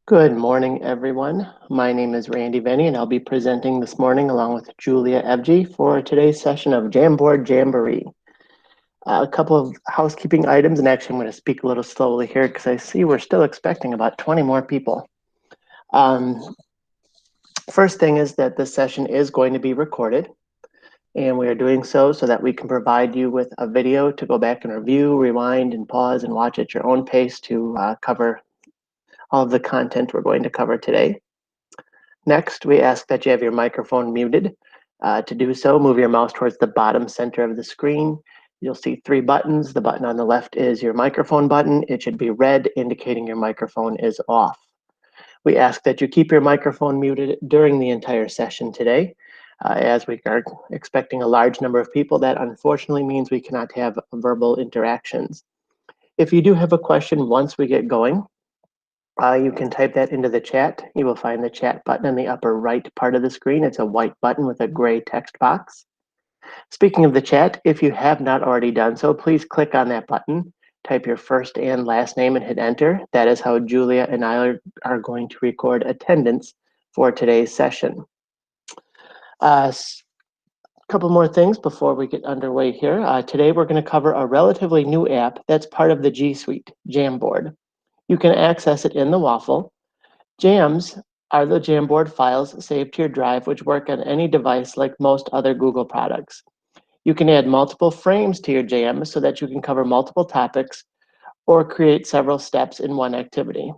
Good morning, everyone. My name is Randy Venny, and I'll be presenting this morning along with Julia Ebji for today's session of Jamboard Jamboree. A couple of housekeeping items, and actually I'm going to speak a little slowly here because I see we're still expecting about 20 more people. First thing is that this session is going to be recorded, and we are doing so that we can provide you with a video to go back and review, rewind, and pause and watch at your own pace to cover all of the content we're going to cover today. Next, we ask that you have your microphone muted. To do so, move your mouse towards the bottom center of the screen. You'll see three buttons. The button on the left is your microphone button. It should be red, indicating your microphone is off. We ask that you keep your microphone muted during the entire session today. As we are expecting a large number of people, that unfortunately means we cannot have verbal interactions. If you do have a question once we get going, you can type that into the chat. You will find the chat button in the upper right part of the screen. It's a white button with a gray text box. Speaking of the chat, if you have not already done so, please click on that button, type your first and last name and hit enter. That is how Julia and I are going to record attendance for today's session. A couple more things before we get underway here. Today we're going to cover a relatively new app that's part of the G Suite, Jamboard. You can access it in the waffle. Jams are the Jamboard files saved to your drive, which work on any device like most other Google products. You can add multiple frames to your jam so that you can cover multiple topics or create several steps in one activity.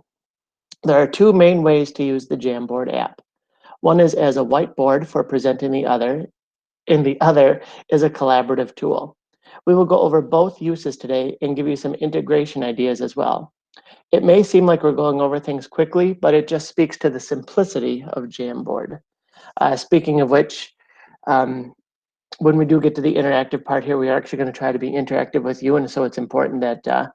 There are two main ways to use the Jamboard app. One is as a whiteboard for presenting the other, and the other is a collaborative tool. We will go over both uses today and give you some integration ideas as well. It may seem like we're going over things quickly, but it just speaks to the simplicity of Jamboard. Speaking of which, when we do get to the interactive part here, we are actually going to try to be interactive with you, and so it's important that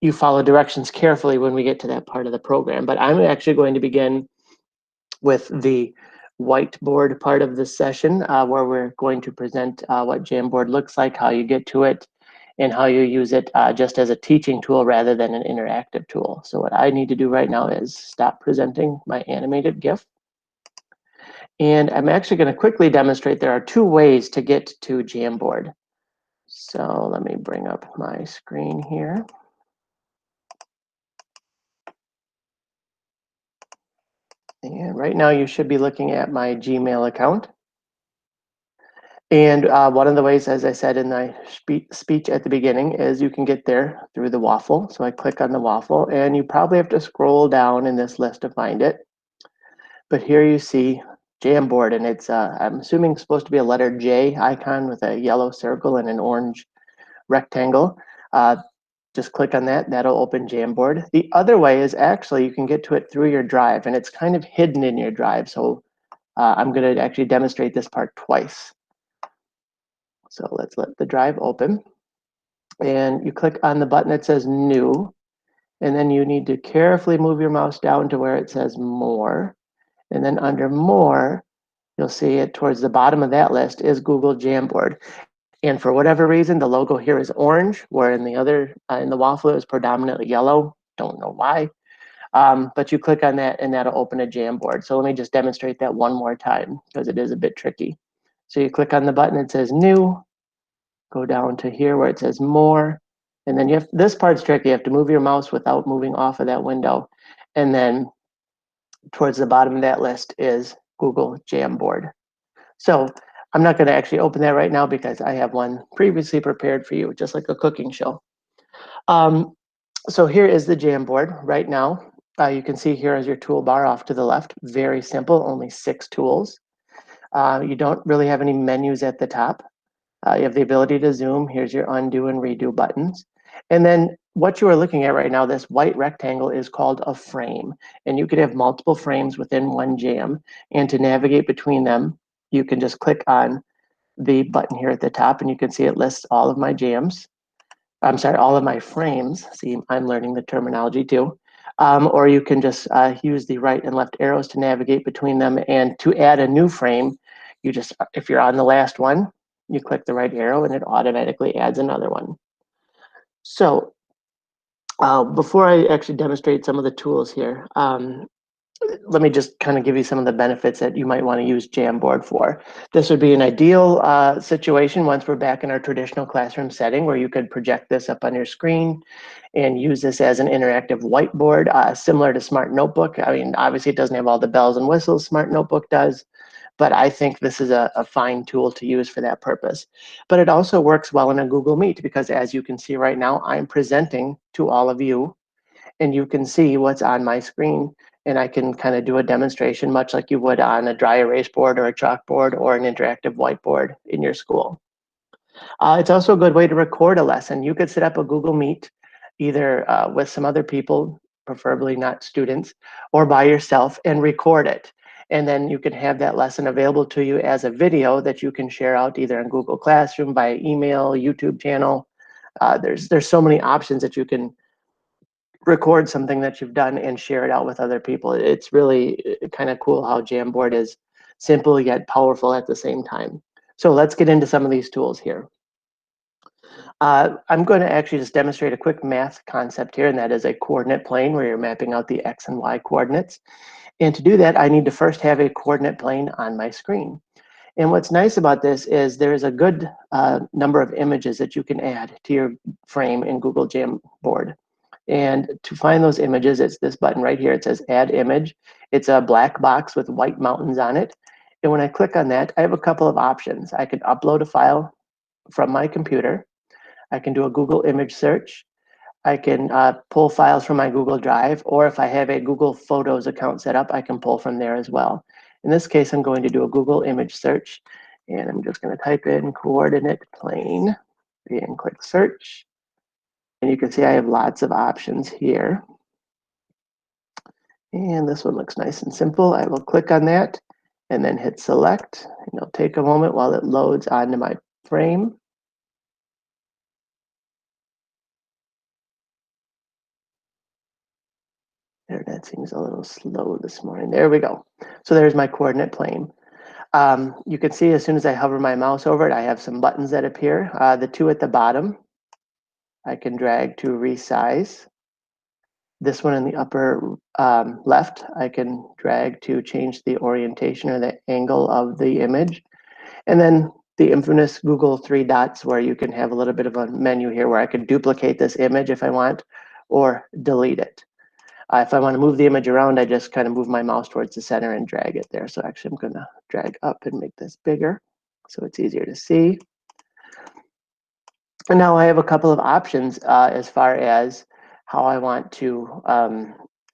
you follow directions carefully when we get to that part of the program. But I'm actually going to begin with the whiteboard part of this session, where we're going to present what Jamboard looks like, how you get to it, and how you use it just as a teaching tool rather than an interactive tool. So what I need to do right now is stop presenting my animated GIF. And I'm actually going to quickly demonstrate there are two ways to get to Jamboard. So let me bring up my screen here. And right now you should be looking at my Gmail account. And one of the ways, as I said in my speech at the beginning, is you can get there through the waffle. So I click on the waffle, and you probably have to scroll down in this list to find it. But here you see Jamboard, and it's, I'm assuming, supposed to be a letter J icon with a yellow circle and an orange rectangle. Just click on that, that'll open Jamboard. The other way is actually you can get to it through your drive, and it's kind of hidden in your drive. So I'm going to actually demonstrate this part twice. So let's let the drive open. And you click on the button that says New, and then you need to carefully move your mouse down to where it says More. And then under More, you'll see it towards the bottom of that list is Google Jamboard. And for whatever reason, the logo here is orange, where in the other, in the waffle, it was predominantly yellow. Don't know why. But you click on that and that'll open a Jamboard. So let me just demonstrate that one more time because it is a bit tricky. So you click on the button that says New, go down to here where it says More, and then you have, this part's tricky. You have to move your mouse without moving off of that window. And then towards the bottom of that list is Google Jamboard. So I'm not going to actually open that right now because I have one previously prepared for you, just like a cooking show. So here is the Jamboard right now. You can see here is your toolbar off to the left. Very simple, only 6 tools. You don't really have any menus at the top. You have the ability to zoom. Here's your undo and redo buttons. And then what you are looking at right now, this white rectangle, is called a frame. And you could have multiple frames within one jam. And to navigate between them, you can just click on the button here at the top, and you can see it lists all of my jams. I'm sorry, all of my frames. See, I'm learning the terminology too. Or you can just use the right and left arrows to navigate between them. And to add a new frame, you just, if you're on the last one, you click the right arrow and it automatically adds another one. So before I actually demonstrate some of the tools here, let me just kind of give you some of the benefits that you might want to use Jamboard for. This would be an ideal situation once we're back in our traditional classroom setting where you could project this up on your screen and use this as an interactive whiteboard, similar to Smart Notebook. I mean, obviously it doesn't have all the bells and whistles Smart Notebook does, but I think this is a fine tool to use for that purpose. But it also works well in a Google Meet because as you can see right now, I'm presenting to all of you and you can see what's on my screen. And I can kind of do a demonstration much like you would on a dry erase board or a chalkboard or an interactive whiteboard in your school. It's also a good way to record a lesson. You could set up a Google Meet either with some other people, preferably not students, or by yourself and record it. And then you can have that lesson available to you as a video that you can share out either in Google Classroom, by email, YouTube channel. There's so many options that you can record something that you've done and share it out with other people. It's really kind of cool how Jamboard is simple yet powerful at the same time. So let's get into some of these tools here. I'm going to actually just demonstrate a quick math concept here, and that is a coordinate plane where you're mapping out the X and Y coordinates. And to do that, I need to first have a coordinate plane on my screen. And what's nice about this is there's a good number of images that you can add to your frame in Google Jamboard. And to find those images, it's this button right here. It says Add Image. It's a black box with white mountains on it. And when I click on that, I have a couple of options. I can upload a file from my computer. I can do a Google image search. I can pull files from my Google Drive, or if I have a Google Photos account set up, I can pull from there as well. In this case, I'm going to do a Google image search, and I'm just going to type in coordinate plane and click search. And you can see I have lots of options here. And this one looks nice and simple. I will click on that and then hit select. And it'll take a moment while it loads onto my frame. Internet seems a little slow this morning. There we go. So there's my coordinate plane. You can see as soon as I hover my mouse over it, I have some buttons that appear. The two at the bottom, I can drag to resize. This one in the upper left, I can drag to change the orientation or the angle of the image. And then the infamous Google three dots where you can have a little bit of a menu here where I can duplicate this image if I want or delete it. If I want to move the image around, I just kind of move my mouse towards the center and drag it there. So actually I'm going to drag up and make this bigger so it's easier to see. And now I have a couple of options as far as how I want to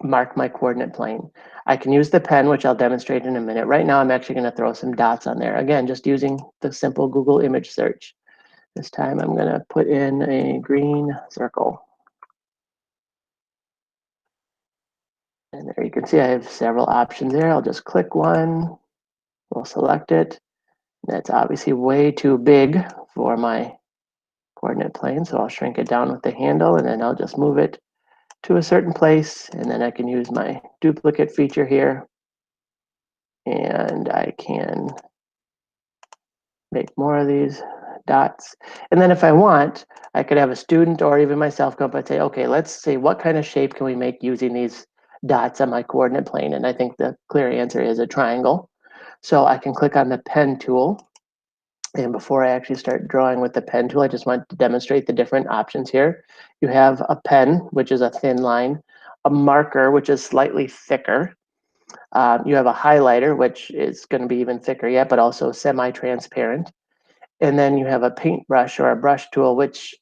mark my coordinate plane. I can use the pen, which I'll demonstrate in a minute. Right now, I'm actually going to throw some dots on there. Again, just using the simple Google image search. This time I'm going to put in a green circle. And there you can see I have several options there. I'll just click one. We'll select it. That's obviously way too big for my coordinate plane, so I'll shrink it down with the handle, and then I'll just move it to a certain place, and then I can use my duplicate feature here, and I can make more of these dots. And then if I want, I could have a student or even myself come up and say, okay, let's see what kind of shape can we make using these dots on my coordinate plane. And I think the clear answer is a triangle. So I can click on the pen tool. And before I actually start drawing with the pen tool, I just want to demonstrate the different options here. You have a pen, which is a thin line, a marker, which is slightly thicker. You have a highlighter, which is going to be even thicker yet, but also semi-transparent. And then you have a paintbrush or a brush tool, which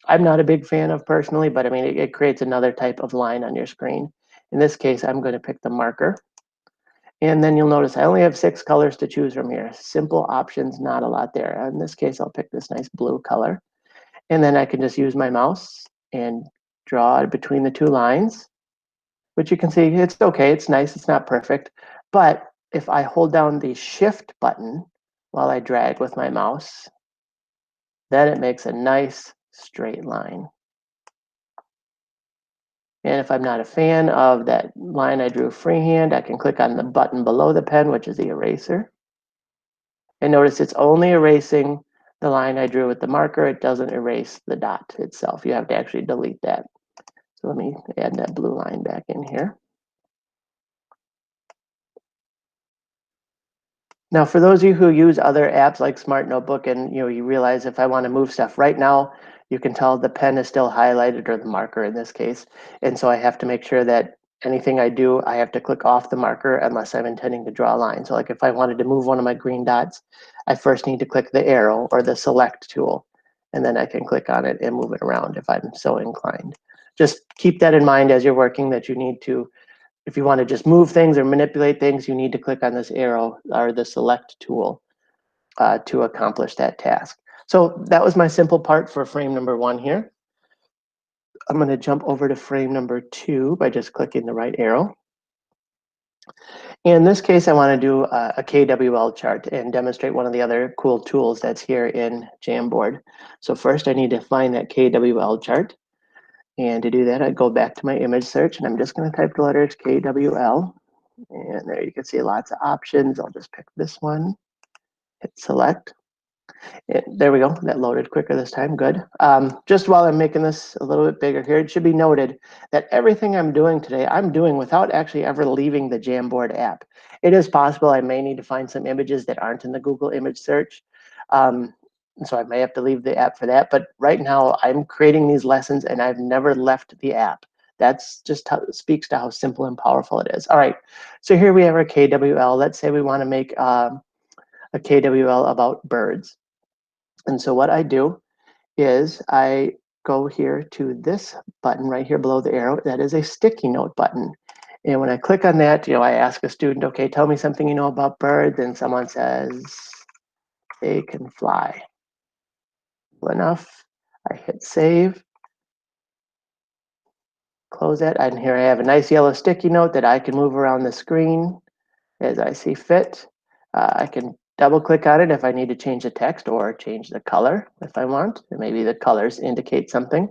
I'm not a big fan of personally, but I mean, it creates another type of line on your screen. In this case, I'm going to pick the marker. And then you'll notice I only have 6 colors to choose from here. Simple options, not a lot there. In this case, I'll pick this nice blue color. And then I can just use my mouse and draw it between the 2 lines, which you can see it's okay, it's nice, it's not perfect. But if I hold down the shift button while I drag with my mouse, then it makes a nice straight line. And if I'm not a fan of that line I drew freehand, I can click on the button below the pen, which is the eraser. And notice it's only erasing the line I drew with the marker. It doesn't erase the dot itself. You have to actually delete that. So let me add that blue line back in here. Now, for those of you who use other apps like Smart Notebook and you realize if I want to move stuff right now, you can tell the pen is still highlighted, or the marker in this case. And so I have to make sure that anything I do, I have to click off the marker unless I'm intending to draw a line. So like if I wanted to move one of my green dots, I first need to click the arrow or the select tool, and then I can click on it and move it around if I'm so inclined. Just keep that in mind as you're working, that you need to, if you want to just move things or manipulate things, you need to click on this arrow or the select tool to accomplish that task. So that was my simple part for frame number 1 here. I'm going to jump over to frame number 2 by just clicking the right arrow. In this case, I want to do a KWL chart and demonstrate one of the other cool tools that's here in Jamboard. So first I need to find that KWL chart. And to do that, I go back to my image search, and I'm just going to type the letters KWL. And there you can see lots of options. I'll just pick this one, hit select. There we go, that loaded quicker this time, good. Just while I'm making this a little bit bigger here, it should be noted that everything I'm doing today, I'm doing without actually ever leaving the Jamboard app. It is possible I may need to find some images that aren't in the Google image search. So I may have to leave the app for that, but right now I'm creating these lessons and I've never left the app. That's just how it speaks to how simple and powerful it is. All right, so here we have our KWL. Let's say we want to make a KWL about birds. And so what I do is I go here to this button right here below the arrow. That is a sticky note button. And when I click on that, I ask a student, okay, tell me something you know about birds. And someone says, they can fly. Well enough. I hit save, close that. And here I have a nice yellow sticky note that I can move around the screen as I see fit. I can double click on it if I need to change the text or change the color if I want. Maybe the colors indicate something.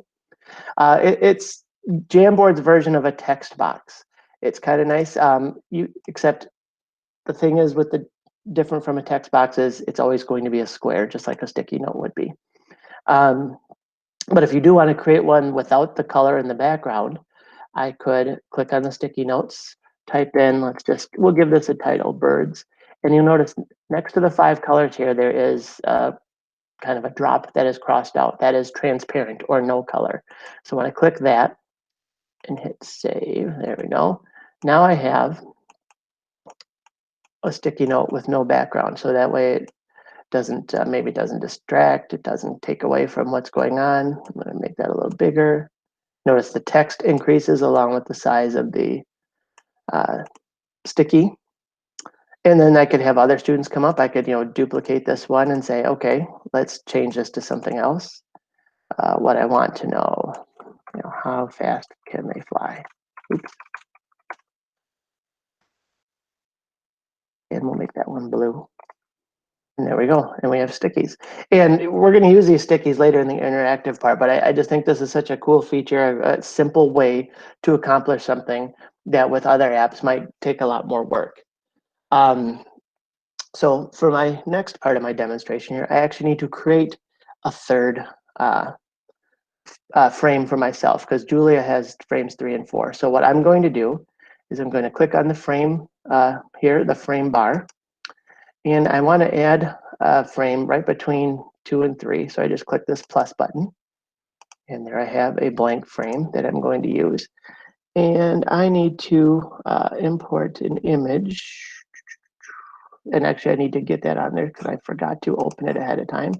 It's Jamboard's version of a text box. It's kind of nice, except the thing is with the different from a text box is it's always going to be a square, just like a sticky note would be. But if you do want to create one without the color in the background, I could click on the sticky notes, type in, we'll give this a title, birds. And you'll notice next to the 5 colors here, there is kind of a drop that is crossed out. That is transparent or no color. So when I click that and hit save, there we go. Now I have a sticky note with no background. So that way it doesn't, maybe it doesn't distract, it doesn't take away from what's going on. I'm gonna make that a little bigger. Notice the text increases along with the size of the sticky. And then I could have other students come up. I could, duplicate this one and say, okay, let's change this to something else. What I want to know, how fast can they fly? Oops. And we'll make that one blue. And there we go. And we have stickies. And we're going to use these stickies later in the interactive part, but I just think this is such a cool feature, a simple way to accomplish something that with other apps might take a lot more work. So for my next part of my demonstration here, I actually need to create a third frame for myself because Julia has frames 3 and 4. So what I'm going to do is I'm going to click on the frame here, the frame bar, and I want to add a frame right between 2 and 3. So I just click this plus button, and there I have a blank frame that I'm going to use. And I need to import an image. And actually, I need to get that on there because I forgot to open it ahead of time.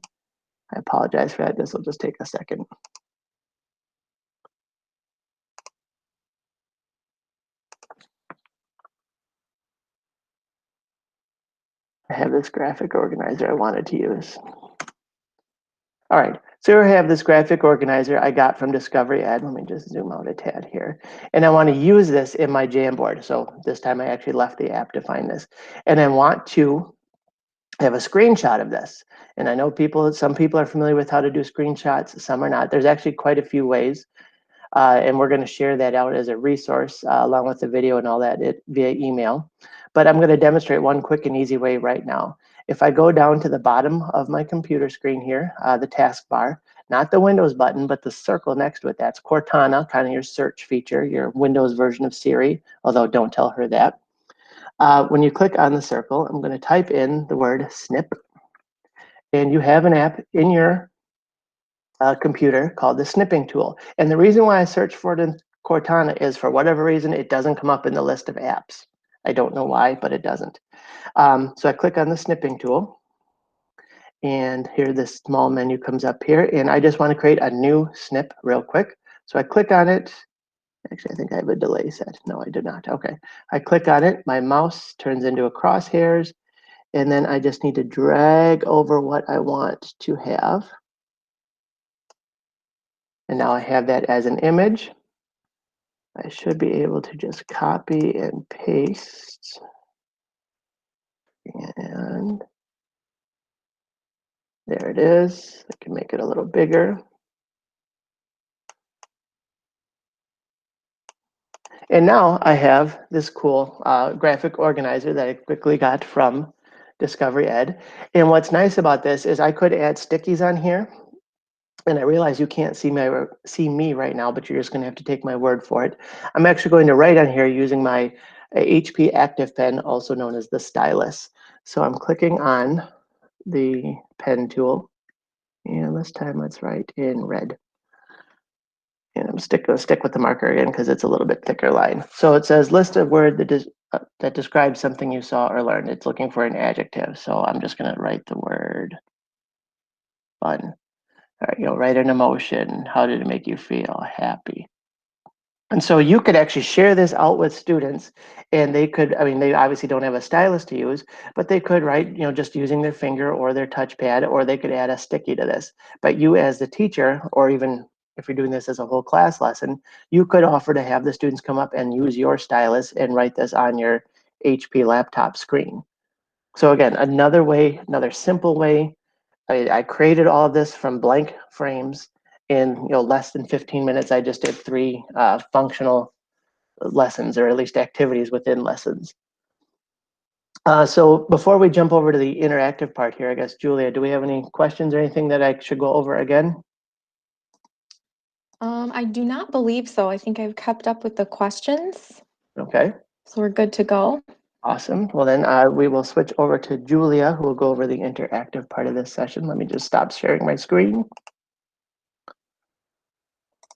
I apologize for that. This will just take a second. I have this graphic organizer I wanted to use. All right, so here I have this graphic organizer I got from Discovery Ed. Let me just zoom out a tad here. And I want to use this in my Jamboard. So this time I actually left the app to find this. And I want to have a screenshot of this. And I know some people are familiar with how to do screenshots, some are not. There's actually quite a few ways. And we're going to share that out as a resource along with the video and all that via email. But I'm going to demonstrate one quick and easy way right now. If I go down to the bottom of my computer screen here, the taskbar, not the Windows button, but the circle next to it, that's Cortana, kind of your search feature, your Windows version of Siri, although don't tell her that. When you click on the circle, I'm going to type in the word snip, and you have an app in your computer called the snipping tool. And the reason why I searched for it in Cortana is, for whatever reason, it doesn't come up in the list of apps. I don't know why, but it doesn't. So I click on the snipping tool, and here this small menu comes up here, and I just want to create a new snip real quick. So I click on it. Actually, I think I have a delay set. No, I do not. Okay. I click on it. My mouse turns into a crosshairs, and then I just need to drag over what I want to have. And now I have that as an image. I should be able to just copy and paste. And there it is. I can make it a little bigger. And now I have this cool graphic organizer that I quickly got from Discovery Ed. And what's nice about this is I could add stickies on here. And I realize you can't see me right now, but you're just going to have to take my word for it. I'm actually going to write on here using my HP Active Pen, also known as the stylus. So I'm clicking on the pen tool, and this time let's write in red. And I'm going to stick with the marker again because it's a little bit thicker line. So it says list of words that describes something you saw or learned. It's looking for an adjective. So I'm just going to write the word fun. All right, you'll write an emotion. How did it make you feel? Happy. And so you could actually share this out with students, and they could, I mean, they obviously don't have a stylus to use, but they could write, just using their finger or their touchpad, or they could add a sticky to this. But you as the teacher, or even if you're doing this as a whole class lesson, you could offer to have the students come up and use your stylus and write this on your HP laptop screen. So again, another way, another simple way. I created all of this from blank frames in less than 15 minutes. I just did 3 functional lessons, or at least activities within lessons. So before we jump over to the interactive part here, I guess, Julia, do we have any questions or anything that I should go over again? I do not believe so. I think I've kept up with the questions. Okay. So we're good to go. Awesome. Well, then we will switch over to Julia, who will go over the interactive part of this session. Let me just stop sharing my screen.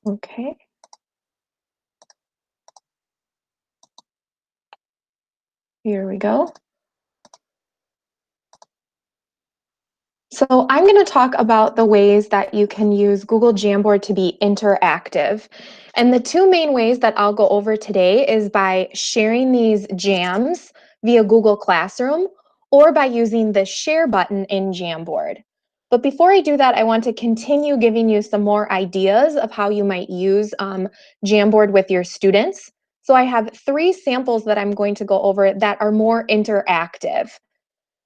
Okay. Here we go. So I'm going to talk about the ways that you can use Google Jamboard to be interactive. And the 2 main ways that I'll go over today is by sharing these jams via Google Classroom, or by using the share button in Jamboard. But before I do that, I want to continue giving you some more ideas of how you might use Jamboard with your students. So I have 3 samples that I'm going to go over that are more interactive.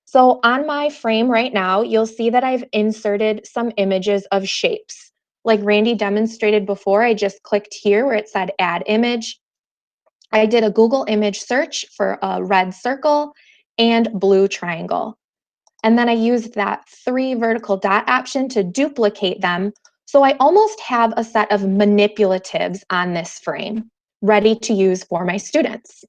So on my frame right now, you'll see that I've inserted some images of shapes. Like Randy demonstrated before, I just clicked here where it said add image. I did a Google image search for a red circle and blue triangle. And then I used that 3 vertical dot option to duplicate them. So I almost have a set of manipulatives on this frame ready to use for my students.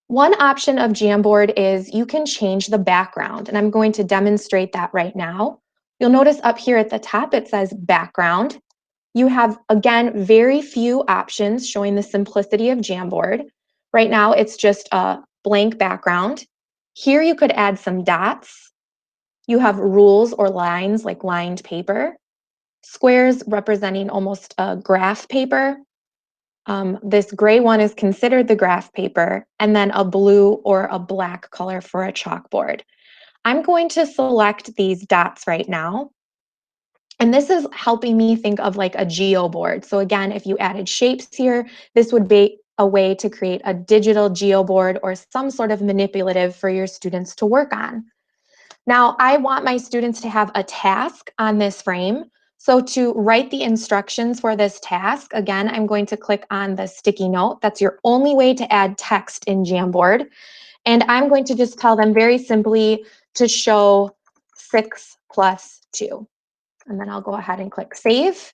One option of Jamboard is you can change the background, and I'm going to demonstrate that right now. You'll notice up here at the top, it says background. You have, again, very few options showing the simplicity of Jamboard. Right now, it's just a blank background. Here you could add some dots. You have rules or lines like lined paper, squares representing almost a graph paper. This gray one is considered the graph paper, and then a blue or a black color for a chalkboard. I'm going to select these dots right now. And this is helping me think of like a geoboard. So again, if you added shapes here, this would be a way to create a digital geoboard or some sort of manipulative for your students to work on. Now, I want my students to have a task on this frame. So to write the instructions for this task, again, I'm going to click on the sticky note. That's your only way to add text in Jamboard. And I'm going to just tell them very simply to show 6 plus 2. And then I'll go ahead and click save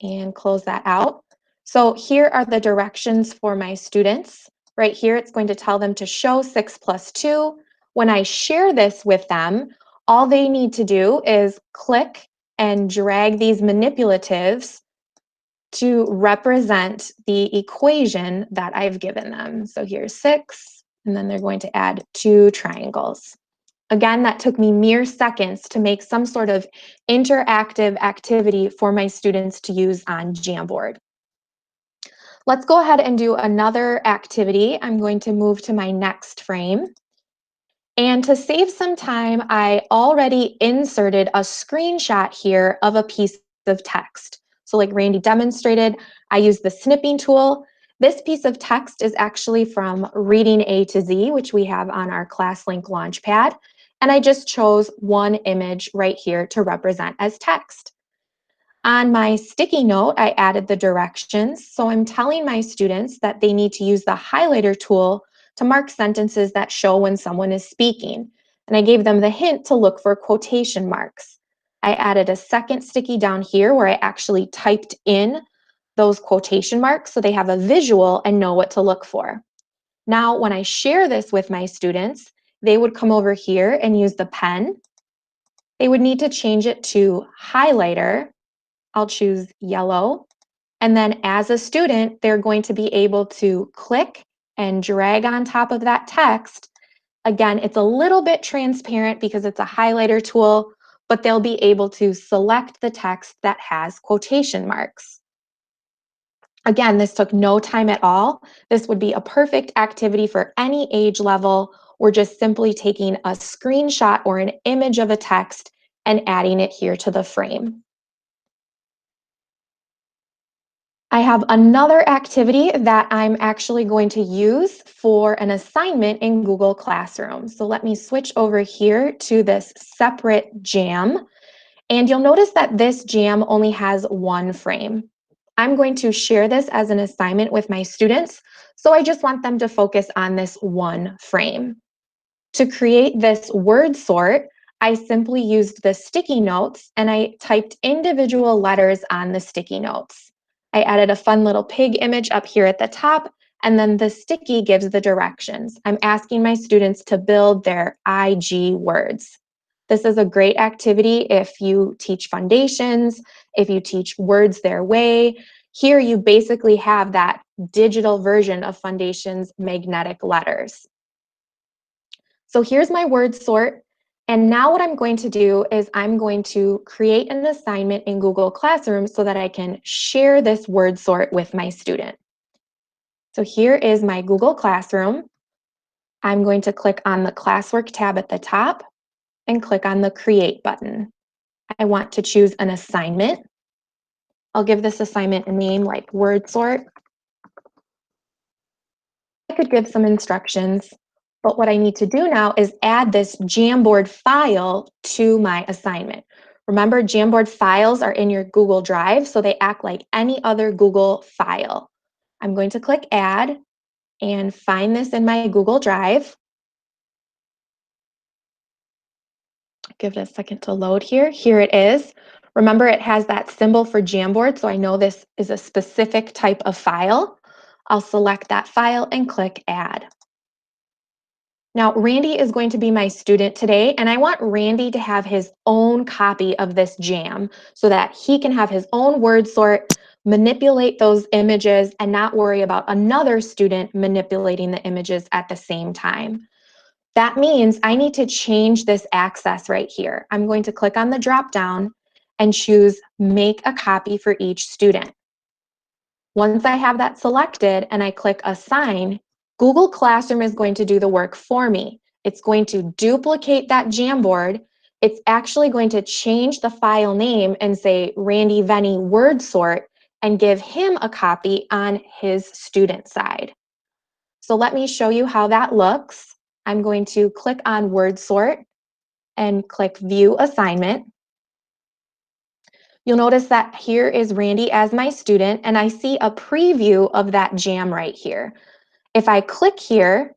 and close that out. So here are the directions for my students. Right here, it's going to tell them to show 6 plus 2. When I share this with them, all they need to do is click and drag these manipulatives to represent the equation that I've given them. So here's 6, and then they're going to add 2 triangles. Again, that took me mere seconds to make some sort of interactive activity for my students to use on Jamboard. Let's go ahead and do another activity. I'm going to move to my next frame. And to save some time, I already inserted a screenshot here of a piece of text. So like Randy demonstrated, I use the snipping tool. This piece of text is actually from Reading A to Z, which we have on our ClassLink Launchpad. And I just chose one image right here to represent as text. On my sticky note, I added the directions. So I'm telling my students that they need to use the highlighter tool to mark sentences that show when someone is speaking. And I gave them the hint to look for quotation marks. I added a second sticky down here where I actually typed in those quotation marks so they have a visual and know what to look for. Now, when I share this with my students, they would come over here and use the pen. They would need to change it to highlighter. I'll choose yellow. And then as a student, they're going to be able to click and drag on top of that text. Again, it's a little bit transparent because it's a highlighter tool, but they'll be able to select the text that has quotation marks. Again, this took no time at all. This would be a perfect activity for any age level, or just simply taking a screenshot or an image of a text and adding it here to the frame. I have another activity that I'm actually going to use for an assignment in Google Classroom. So let me switch over here to this separate jam. And you'll notice that this jam only has one frame. I'm going to share this as an assignment with my students, so I just want them to focus on this one frame. To create this word sort, I simply used the sticky notes and I typed individual letters on the sticky notes. I added a fun little pig image up here at the top, and then the sticky gives the directions. I'm asking my students to build their IG words. This is a great activity if you teach foundations, if you teach words their way. Here you basically have that digital version of foundations magnetic letters. So here's my word sort. And now what I'm going to do is I'm going to create an assignment in Google Classroom so that I can share this word sort with my student. So here is my Google Classroom. I'm going to click on the classwork tab at the top and click on the create button. I want to choose an assignment. I'll give this assignment a name like word sort. I could give some instructions, but what I need to do now is add this Jamboard file to my assignment. Remember, Jamboard files are in your Google Drive, so they act like any other Google file. I'm going to click Add and find this in my Google Drive. Give it a second to load here. Here it is. Remember, it has that symbol for Jamboard, so I know this is a specific type of file. I'll select that file and click Add. Now, Randy is going to be my student today, and I want Randy to have his own copy of this jam so that he can have his own word sort, manipulate those images, and not worry about another student manipulating the images at the same time. That means I need to change this access right here. I'm going to click on the drop down and choose Make a Copy for each student. Once I have that selected and I click Assign, Google Classroom is going to do the work for me. It's going to duplicate that Jamboard. It's actually going to change the file name and say Randy Venny Word Sort and give him a copy on his student side. So let me show you how that looks. I'm going to click on Word Sort and click View Assignment. You'll notice that here is Randy as my student, and I see a preview of that jam right here. If I click here,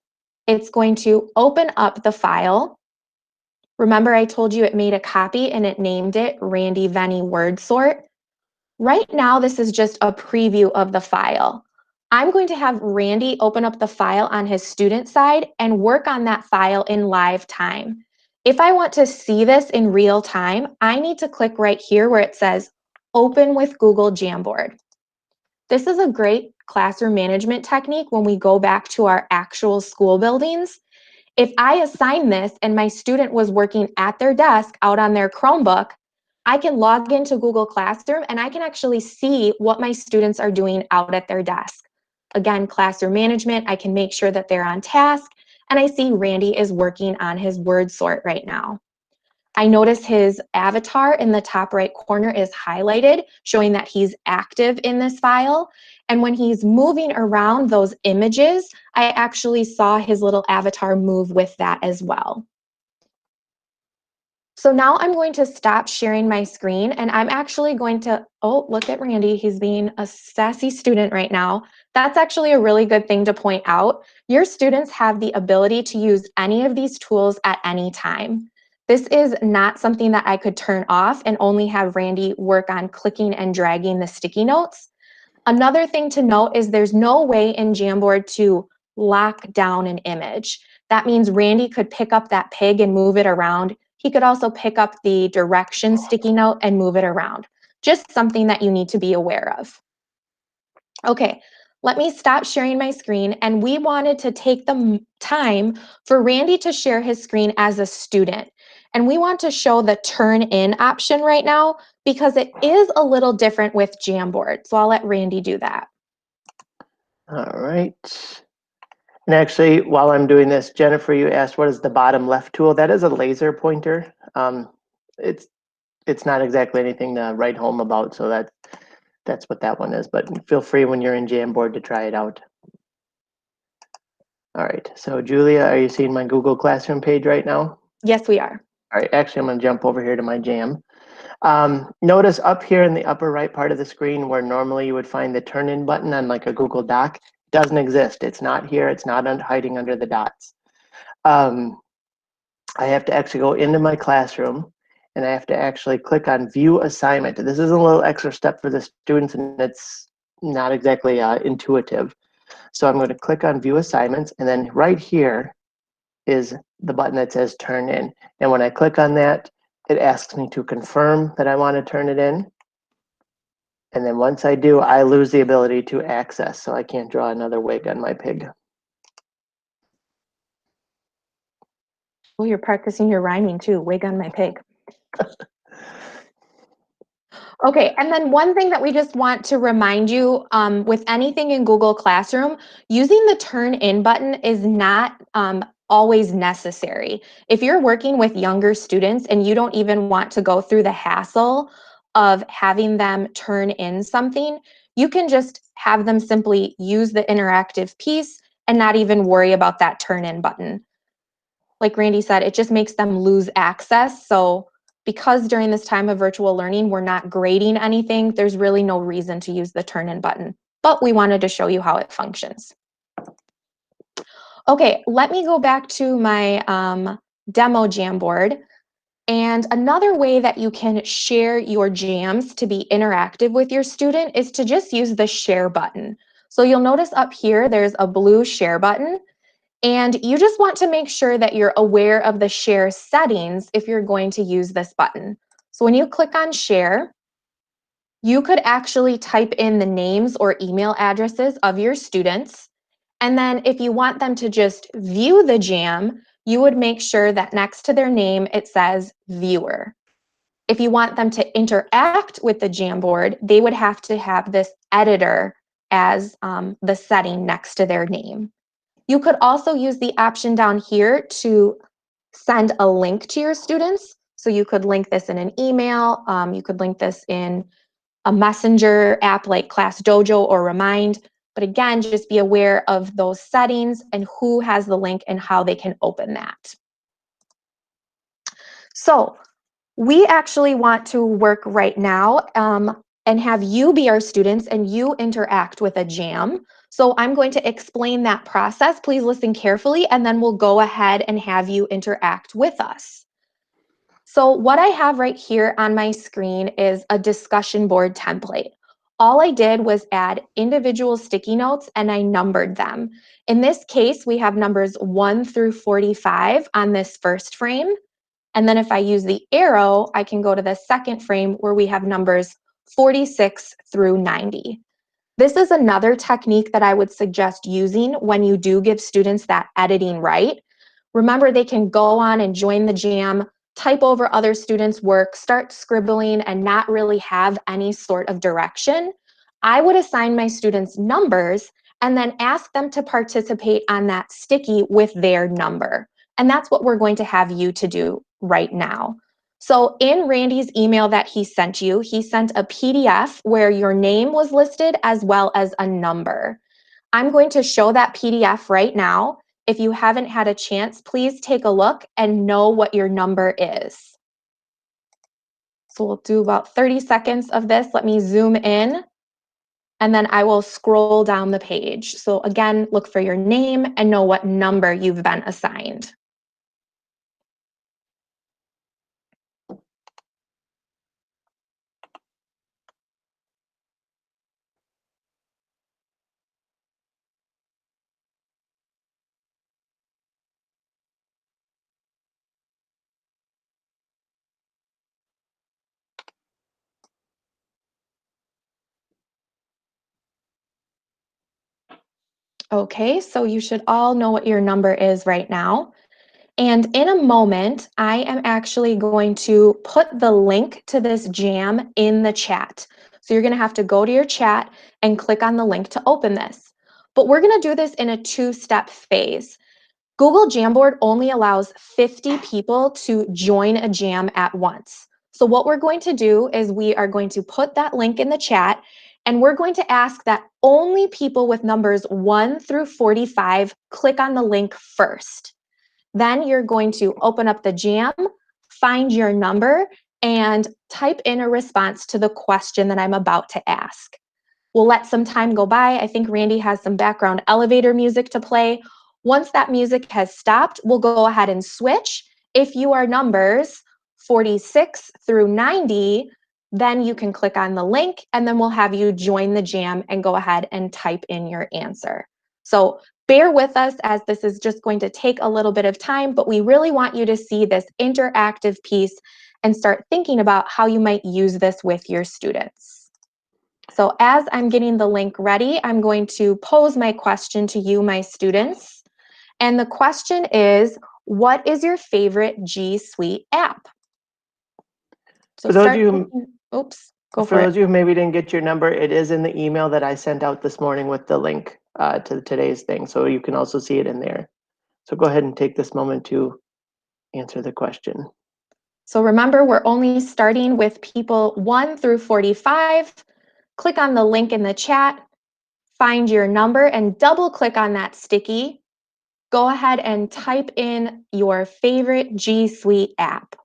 it's going to open up the file. Remember, I told you it made a copy and it named it Randy Venny Word Sort. Right now, this is just a preview of the file. I'm going to have Randy open up the file on his student side and work on that file in live time. If I want to see this in real time, I need to click right here where it says Open with Google Jamboard. This is a great classroom management technique when we go back to our actual school buildings. If I assign this and my student was working at their desk out on their Chromebook, I can log into Google Classroom and I can actually see what my students are doing out at their desk. Again, classroom management, I can make sure that they're on task, and I see Randy is working on his word sort right now. I notice his avatar in the top right corner is highlighted, showing that he's active in this file. And when he's moving around those images, I actually saw his little avatar move with that as well. So now I'm going to stop sharing my screen, and I'm actually going to, oh, look at Randy. He's being a sassy student right now. That's actually a really good thing to point out. Your students have the ability to use any of these tools at any time. This is not something that I could turn off and only have Randy work on clicking and dragging the sticky notes. Another thing to note is there's no way in Jamboard to lock down an image. That means Randy could pick up that pig and move it around. He could also pick up the direction sticky note and move it around. Just something that you need to be aware of. Okay, let me stop sharing my screen, and we wanted to take the time for Randy to share his screen as a student. And we want to show the turn in option right now because it is a little different with Jamboard. So I'll let Randy do that. All right. And actually, while I'm doing this, Jennifer, you asked what is the bottom left tool? That is a laser pointer. It's not exactly anything to write home about, so that's what that one is. But feel free when you're in Jamboard to try it out. All right. So Julia, are you seeing my Google Classroom page right now? Yes, we are. All right. Actually, I'm going to jump over here to my Jam. Notice up here in the upper right part of the screen where normally you would find the turn in button on like a Google Doc, it doesn't exist. It's not here. It's not hiding under the dots. I have to actually go into my classroom and I have to actually click on view assignment. This is a little extra step for the students and it's not exactly intuitive. So I'm going to click on view assignments, and then right here is the button that says turn in. And when I click on that, it asks me to confirm that I want to turn it in. And then once I do, I lose the ability to access, so I can't draw another wig on my pig. Oh, you're practicing your rhyming too, wig on my pig. Okay, and then one thing that we just want to remind you with anything in Google Classroom, using the turn in button is not always necessary. If you're working with younger students and you don't even want to go through the hassle of having them turn in something, you can just have them simply use the interactive piece and not even worry about that turn in button. Like Randy said, it just makes them lose access. So because during this time of virtual learning, we're not grading anything, there's really no reason to use the turn in button, but we wanted to show you how it functions. Okay, let me go back to my demo Jamboard. And another way that you can share your jams to be interactive with your student is to just use the share button. So you'll notice up here, there's a blue share button. And you just want to make sure that you're aware of the share settings if you're going to use this button. So when you click on share, you could actually type in the names or email addresses of your students. And then if you want them to just view the jam, you would make sure that next to their name, it says viewer. If you want them to interact with the Jamboard, they would have to have this editor as the setting next to their name. You could also use the option down here to send a link to your students. So you could link this in an email. You could link this in a messenger app like Class Dojo or Remind. But again, just be aware of those settings and who has the link and how they can open that. So we actually want to work right now and have you be our students and you interact with a jam. So I'm going to explain that process. Please listen carefully, and then we'll go ahead and have you interact with us. So what I have right here on my screen is a discussion board template. All I did was add individual sticky notes and I numbered them. In this case, we have numbers 1 through 45 on this first frame. And then if I use the arrow, I can go to the second frame where we have numbers 46 through 90. This is another technique that I would suggest using when you do give students that editing right. Remember, they can go on and join the jam, type over other students' work, start scribbling, and not really have any sort of direction. I would assign my students numbers and then ask them to participate on that sticky with their number. And that's what we're going to have you to do right now. So in Randy's email that he sent you, he sent a PDF where your name was listed as well as a number. I'm going to show that PDF right now. If you haven't had a chance, please take a look and know what your number is. So we'll do about 30 seconds of this. Let me zoom in, and then I will scroll down the page. So again, look for your name and know what number you've been assigned. Okay, so you should all know what your number is right now. And in a moment, I am actually going to put the link to this jam in the chat. So you're going to have to go to your chat and click on the link to open this. But we're going to do this in a two-step phase. Google Jamboard only allows 50 people to join a jam at once. So what we're going to do is we are going to put that link in the chat, and we're going to ask that only people with numbers 1 through 45 click on the link first. Then you're going to open up the jam, find your number, and type in a response to the question that I'm about to ask. We'll let some time go by. I think Randy has some background elevator music to play. Once that music has stopped, we'll go ahead and switch. If you are numbers 46 through 90, then you can click on the link and then we'll have you join the jam and go ahead and type in your answer. So bear with us as this is just going to take a little bit of time, but we really want you to see this interactive piece and start thinking about how you might use this with your students. So as I'm getting the link ready, I'm going to pose my question to you, my students. And the question is, what is your favorite G Suite app? So For those start of you, thinking, oops, go for for those it. of you who maybe didn't get your number, it is in the email that I sent out this morning with the link to today's thing. So you can also see it in there. So go ahead and take this moment to answer the question. So remember, we're only starting with people 1 through 45. Click on the link in the chat, find your number, and double click on that sticky. Go ahead and type in your favorite G Suite app.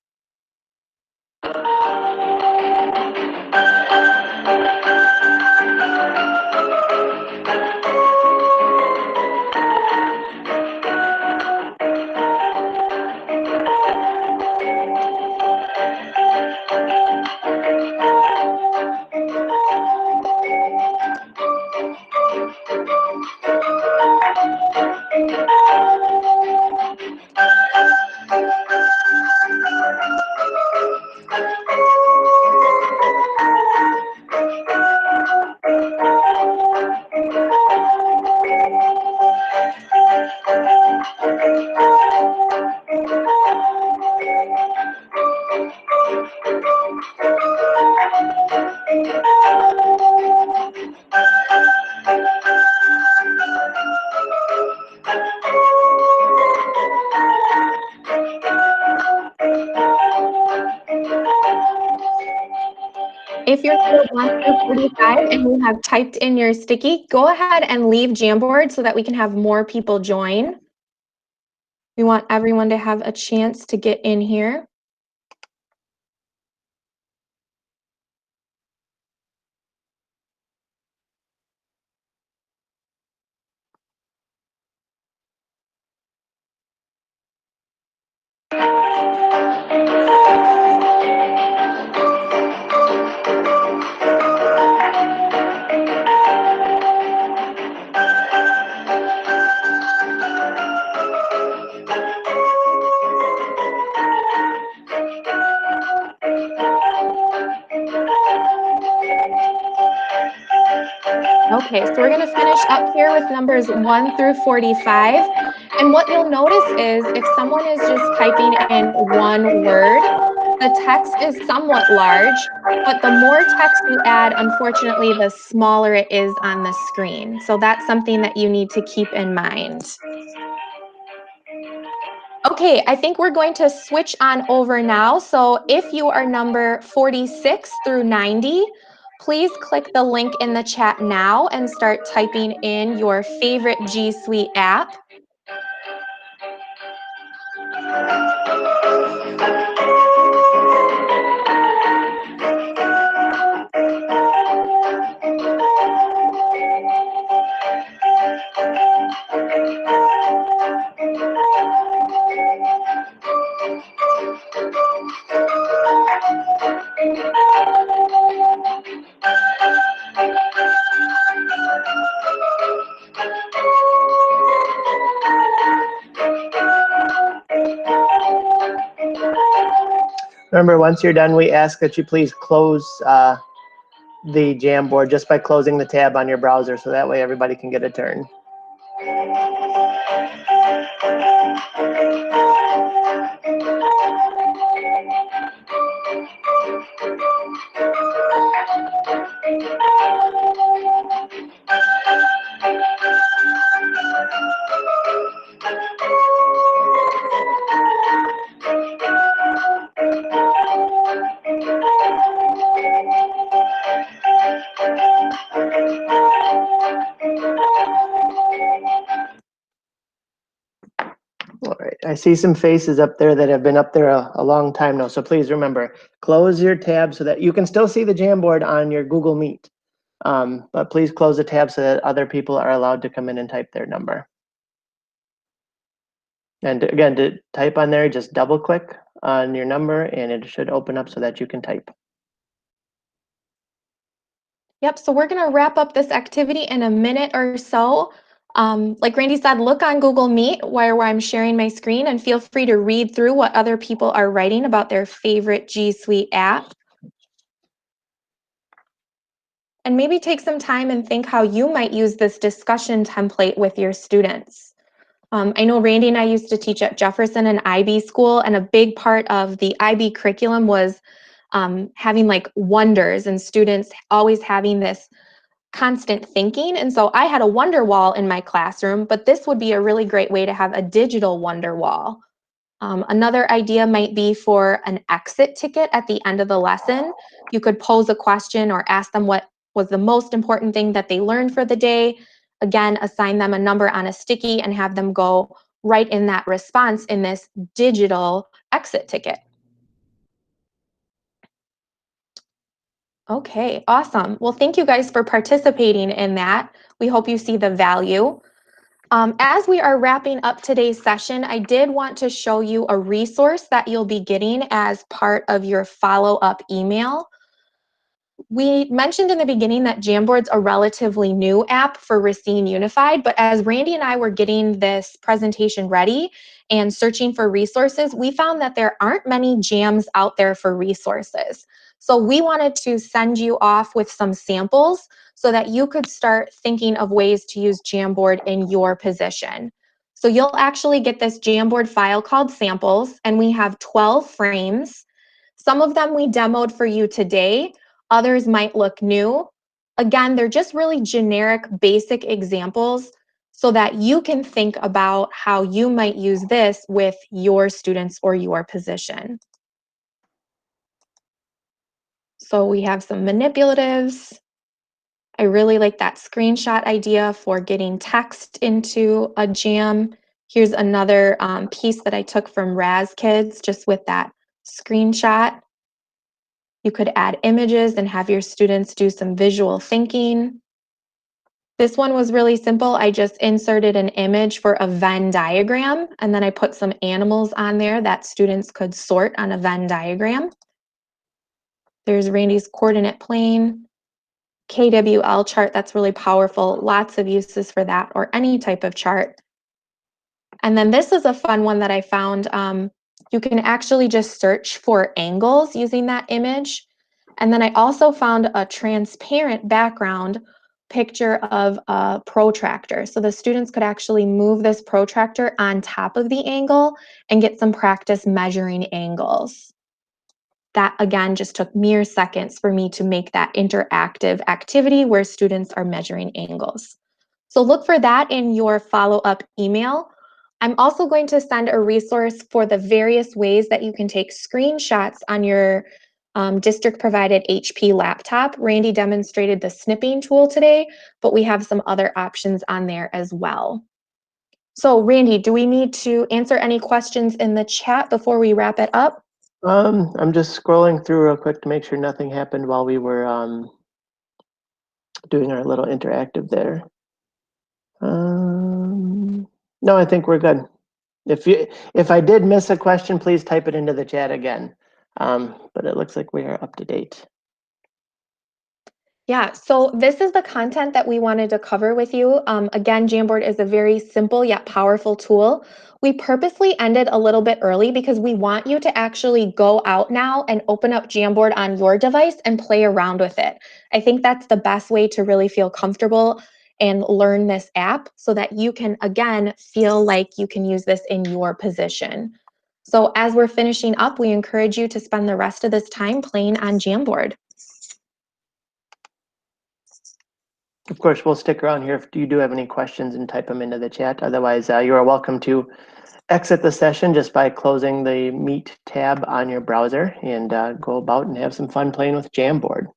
If you're number 1 through 45 and you have typed in your sticky, go ahead and leave Jamboard so that we can have more people join. We want everyone to have a chance to get in here. Okay, so we're going to finish up here with numbers 1 through 45. And what you'll notice is if someone is just typing in one word, the text is somewhat large, but the more text you add, unfortunately, the smaller it is on the screen. So that's something that you need to keep in mind. Okay, I think we're going to switch on over now. So if you are number 46 through 90, please click the link in the chat now and start typing in your favorite G Suite app. Remember, once you're done, we ask that you please close the Jamboard just by closing the tab on your browser, so that way everybody can get a turn. All right, I see some faces up there that have been up there a long time now. So please remember, close your tab so that you can still see the Jamboard on your Google Meet. But please close the tab so that other people are allowed to come in and type their number. And again, to type on there, just double click on your number and it should open up so that you can type. Yep, so we're going to wrap up this activity in a minute or so. Like Randy said, look on Google Meet where I'm sharing my screen and feel free to read through what other people are writing about their favorite G Suite app. And maybe take some time and think how you might use this discussion template with your students. I know Randy and I used to teach at Jefferson and IB school, and a big part of the IB curriculum was having like wonders and students always having this constant thinking. And so I had a wonder wall in my classroom, but this would be a really great way to have a digital wonder wall. Another idea might be for an exit ticket at the end of the lesson. You could pose a question or ask them what was the most important thing that they learned for the day. Again, assign them a number on a sticky and have them go right in that response in this digital exit ticket. Okay, awesome. Well, thank you guys for participating in that. We hope you see the value. As we are wrapping up today's session, I did want to show you a resource that you'll be getting as part of your follow-up email. We mentioned in the beginning that Jamboard's a relatively new app for Racine Unified, but as Randy and I were getting this presentation ready and searching for resources, we found that there aren't many jams out there for resources. So we wanted to send you off with some samples so that you could start thinking of ways to use Jamboard in your position. So you'll actually get this Jamboard file called samples, and we have 12 frames. Some of them we demoed for you today. Others might look new. Again, they're just really generic, basic examples so that you can think about how you might use this with your students or your position. So we have some manipulatives. I really like that screenshot idea for getting text into a jam. Here's another piece that I took from Raz Kids just with that screenshot. You could add images and have your students do some visual thinking. This one was really simple. I just inserted an image for a Venn diagram, and then I put some animals on there that students could sort on a Venn diagram. There's Randy's coordinate plane, KWL chart. That's really powerful. Lots of uses for that, or any type of chart. And then this is a fun one that I found. You can actually just search for angles using that image. And then I also found a transparent background picture of a protractor. So the students could actually move this protractor on top of the angle and get some practice measuring angles. That again just took mere seconds for me to make that interactive activity where students are measuring angles. So look for that in your follow-up email. I'm also going to send a resource for the various ways that you can take screenshots on your district-provided HP laptop. Randy demonstrated the snipping tool today, but we have some other options on there as well. So Randy, do we need to answer any questions in the chat before we wrap it up? I'm just scrolling through real quick to make sure nothing happened while we were doing our little interactive there. No, I think we're good. If I did miss a question, please type it into the chat again. But it looks like we are up to date. Yeah, so this is the content that we wanted to cover with you. Again, Jamboard is a very simple yet powerful tool. We purposely ended a little bit early because we want you to actually go out now and open up Jamboard on your device and play around with it. I think that's the best way to really feel comfortable and learn this app so that you can, again, feel like you can use this in your position. So as we're finishing up, we encourage you to spend the rest of this time playing on Jamboard. Of course, we'll stick around here if you do have any questions and type them into the chat. Otherwise, you are welcome to exit the session just by closing the Meet tab on your browser and go about and have some fun playing with Jamboard.